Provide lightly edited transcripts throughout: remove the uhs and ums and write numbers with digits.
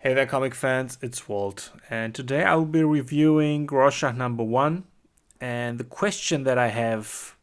Hey there, comic fans, it's Walt, and today I will be reviewing Rorschach #1. And the question that I have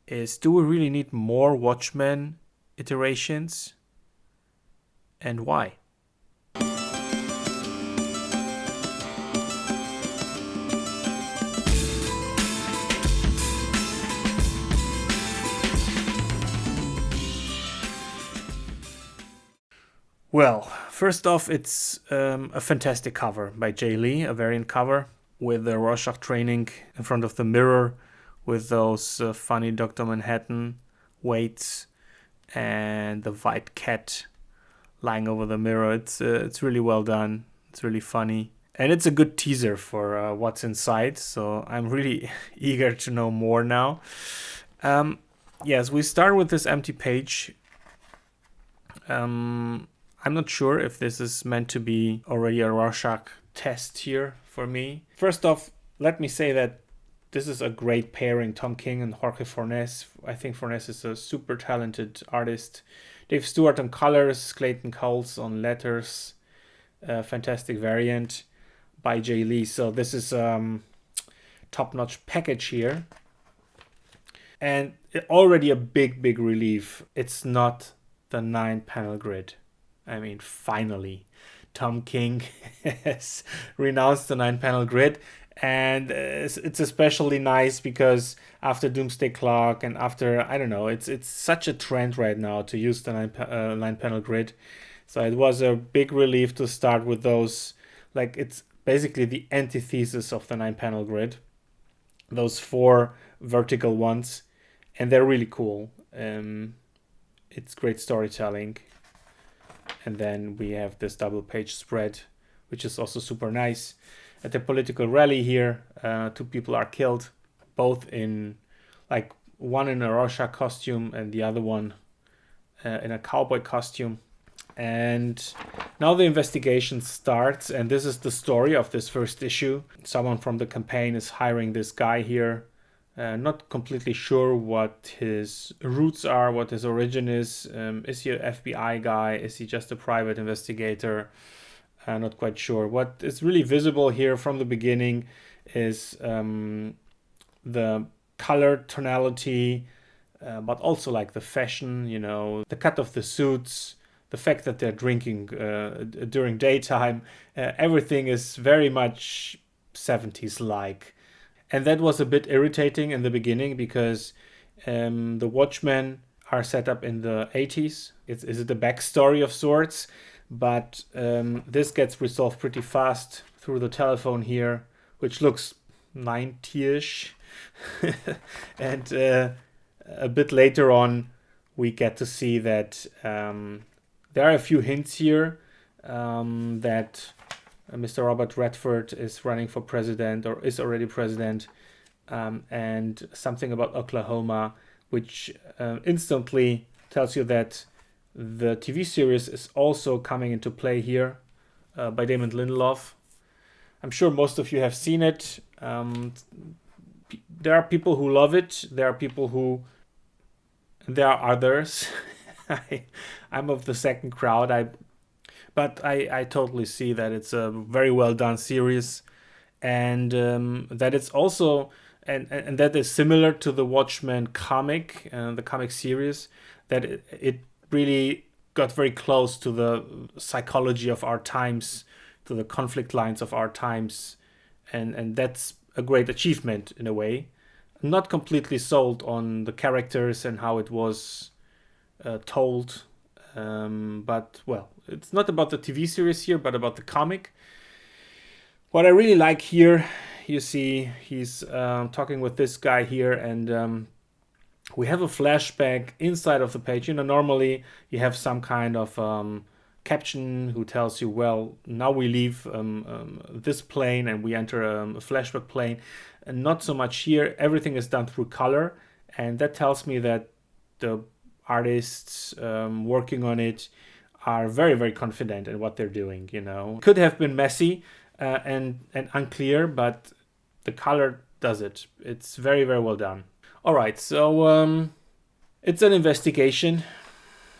is, do we really need more Watchmen iterations? And why? Well, first off, it's a fantastic cover by Jay Lee, a variant cover with the Rorschach training in front of the mirror with those funny Dr. Manhattan weights and the white cat lying over the mirror. It's really well done. It's really funny. And it's a good teaser for what's inside, so I'm really eager to know more now. Yes, we start with this empty page. I'm not sure if this is meant to be already a Rorschach test here for me. First off, let me say that this is a great pairing, Tom King and Jorge Fornes. I think Fornes is a super talented artist. Dave Stewart on colors, Clayton Cowles on letters. Fantastic variant by Jay Lee. So this is top-notch package here. And already a big relief. It's not the 9-panel grid. I mean, finally, Tom King has renounced the 9-panel grid, and it's especially nice because after Doomsday Clock and after, I don't know, it's such a trend right now to use the 9-panel grid. So it was a big relief to start with those, like it's basically the antithesis of the 9-panel grid, those 4 vertical ones, and they're really cool. It's great storytelling. And then we have this double page spread, which is also super nice. At the political rally here, 2 people are killed, both in, like, one in a Rorschach costume and the other one in a cowboy costume. And now the investigation starts, and this is the story of this first issue. Someone from the campaign is hiring this guy here. Not completely sure what his roots are, what his origin is. Is he an FBI guy? Is he just a private investigator? Not quite sure. What is really visible here from the beginning is the color tonality, but also like the fashion, you know, the cut of the suits, the fact that they're drinking during daytime. Everything is very much 70s-like. And that was a bit irritating in the beginning because the Watchmen are set up in the 80s. Is it a backstory of sorts? But this gets resolved pretty fast through the telephone here, which looks 90-ish. And a bit later on, we get to see that there are a few hints here that Mr. Robert Redford is running for president or is already president, and something about Oklahoma, which instantly tells you that the TV series is also coming into play here by Damon Lindelof. I'm sure most of you have seen it. There are people who love it. There are people who... There are others. I'm of the second crowd. But I totally see that it's a very well done series, and that it's also and that is similar to the Watchmen comic, the comic series, that it really got very close to the psychology of our times, to the conflict lines of our times, and that's a great achievement in a way. I'm not completely sold on the characters and how it was told. But, well, it's not about the TV series here, but about the comic. What I really like here, you see, he's talking with this guy here, and we have a flashback inside of the page. You know, normally you have some kind of caption who tells you, well, now we leave this plane and we enter a flashback plane. And not so much here. Everything is done through color, and that tells me that the artists working on it are very confident in what they're doing. You know, could have been messy and unclear, but the color does it. It's very well done. All right, so it's an investigation.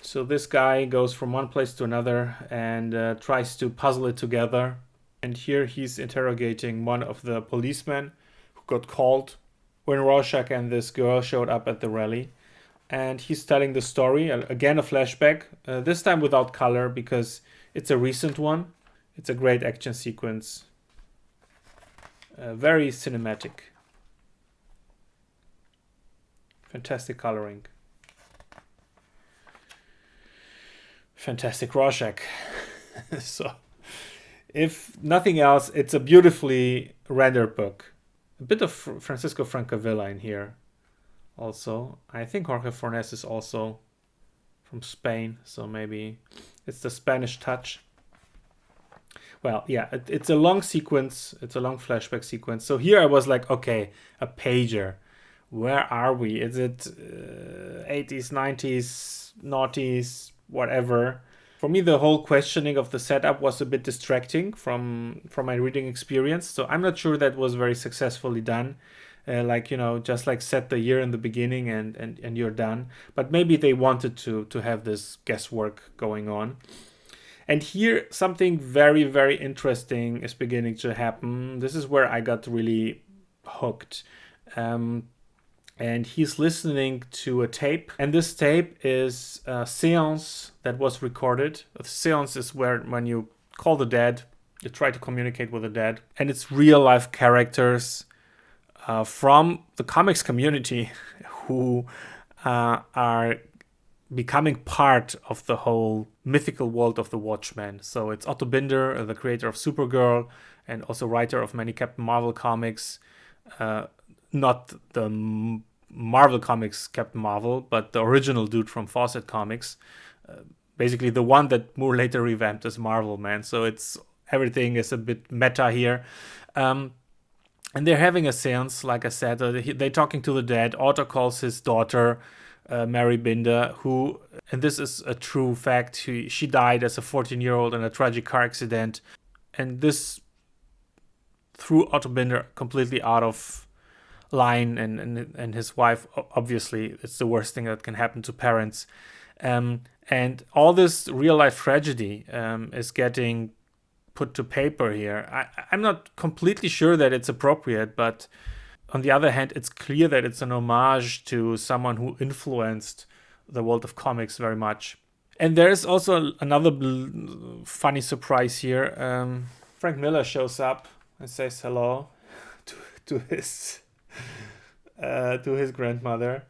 So this guy goes from one place to another and tries to puzzle it together. And here he's interrogating one of the policemen who got called when Rorschach and this girl showed up at the rally. And he's telling the story, again a flashback, this time without color because it's a recent one. It's a great action sequence. Very cinematic. Fantastic coloring. Fantastic Rorschach. So, if nothing else, it's a beautifully rendered book. A bit of Francisco Francavilla in here also. I think Jorge Fornes is also from Spain, so maybe it's the Spanish touch. Well, yeah, it's a long sequence. It's a long flashback sequence. So here I was like, okay, a pager. Where are we? Is it 80s, 90s, noughties, whatever? For me, the whole questioning of the setup was a bit distracting from my reading experience. So I'm not sure that was very successfully done. Like, you know, just like set the year in the beginning and you're done. But maybe they wanted to have this guesswork going on. And here something very, very interesting is beginning to happen. This is where I got really hooked. And he's listening to a tape. And this tape is a seance that was recorded. A seance is where when you call the dead, you try to communicate with the dead. And it's real life characters from the comics community who are becoming part of the whole mythical world of the Watchmen. So it's Otto Binder, the creator of Supergirl, and also writer of many Captain Marvel comics. Not the Marvel Comics Captain Marvel, but the original dude from Fawcett Comics. Basically the one that Moore later revamped as Marvel Man. So it's everything is a bit meta here. And they're having a seance, like I said. They're talking to the dead. Otto calls his daughter, Mary Binder, who, and this is a true fact, she died as a 14-year-old in a tragic car accident. And this threw Otto Binder completely out of line, and his wife. Obviously, it's the worst thing that can happen to parents. And all this real-life tragedy is getting put to paper here. I'm not completely sure that it's appropriate, but on the other hand, it's clear that it's an homage to someone who influenced the world of comics very much. And there is also another funny surprise here. Frank Miller shows up and says hello to his grandmother.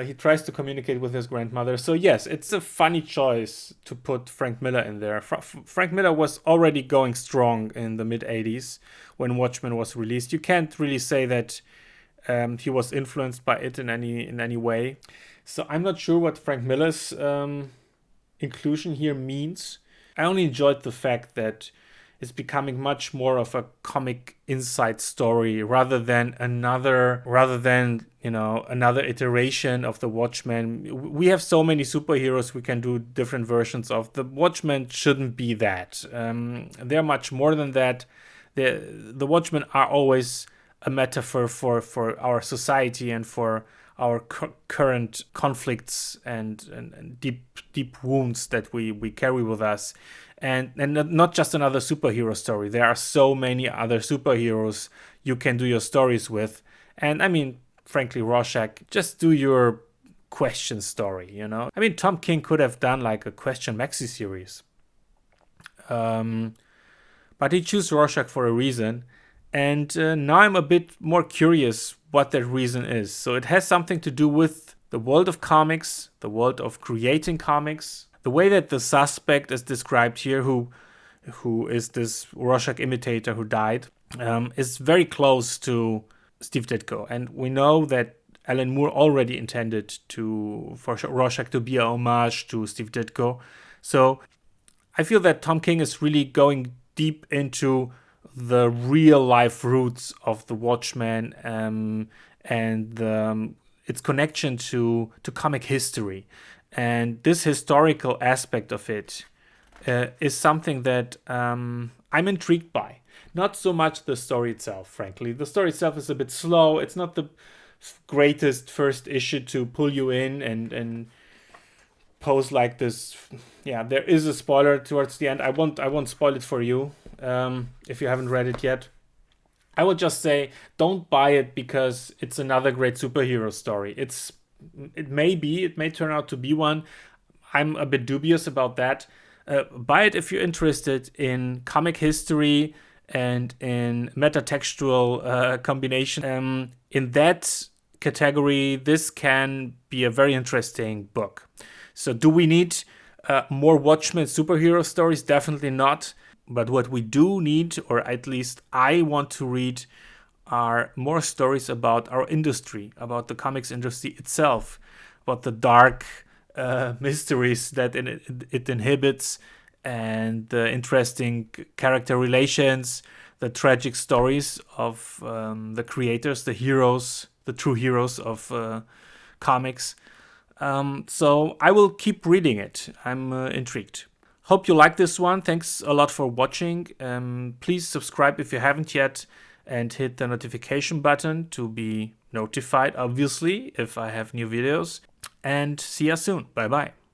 He tries to communicate with his grandmother. So yes, it's a funny choice to put Frank Miller in there. Frank Miller was already going strong in the mid-'80s when Watchmen was released. You can't really say that he was influenced by it in any way. So I'm not sure what Frank Miller's inclusion here means. I only enjoyed the fact that it's becoming much more of a comic inside story rather than another iteration of the Watchmen. We have so many superheroes we can do different versions of. The Watchmen shouldn't be that. They're much more than that. The Watchmen are always a metaphor for our society and for our current conflicts and deep wounds that we carry with us. And not just another superhero story. There are so many other superheroes you can do your stories with. And I mean, frankly, Rorschach, just do your question story, you know? I mean, Tom King could have done like a question maxi series. But he chose Rorschach for a reason. And now I'm a bit more curious what that reason is. So it has something to do with the world of comics, the world of creating comics. The way that the suspect is described here, who is this Rorschach imitator who died, is very close to Steve Ditko. And we know that Alan Moore already intended for Rorschach to be a homage to Steve Ditko. So I feel that Tom King is really going deep into the real life roots of the Watchmen and its connection to comic history. And this historical aspect of it is something that I'm intrigued by. Not so much the story itself, frankly. The story itself is a bit slow. It's not the greatest first issue to pull you in and pose like this. Yeah, there is a spoiler towards the end. I won't spoil it for you if you haven't read it yet. I would just say don't buy it because it's another great superhero story. It may turn out to be one. I'm a bit dubious about that. Buy it if you're interested in comic history and in metatextual combination. In that category, this can be a very interesting book. So do we need more Watchmen superhero stories? Definitely not. But what we do need, or at least I want to read, are more stories about our industry, about the comics industry itself, about the dark mysteries that it inhibits, and the interesting character relations, the tragic stories of the creators, the heroes, the true heroes of comics. So I will keep reading it. I'm intrigued. Hope you like this one. Thanks a lot for watching. Please subscribe if you haven't yet and hit the notification button to be notified, obviously, if I have new videos. And see you soon. Bye bye.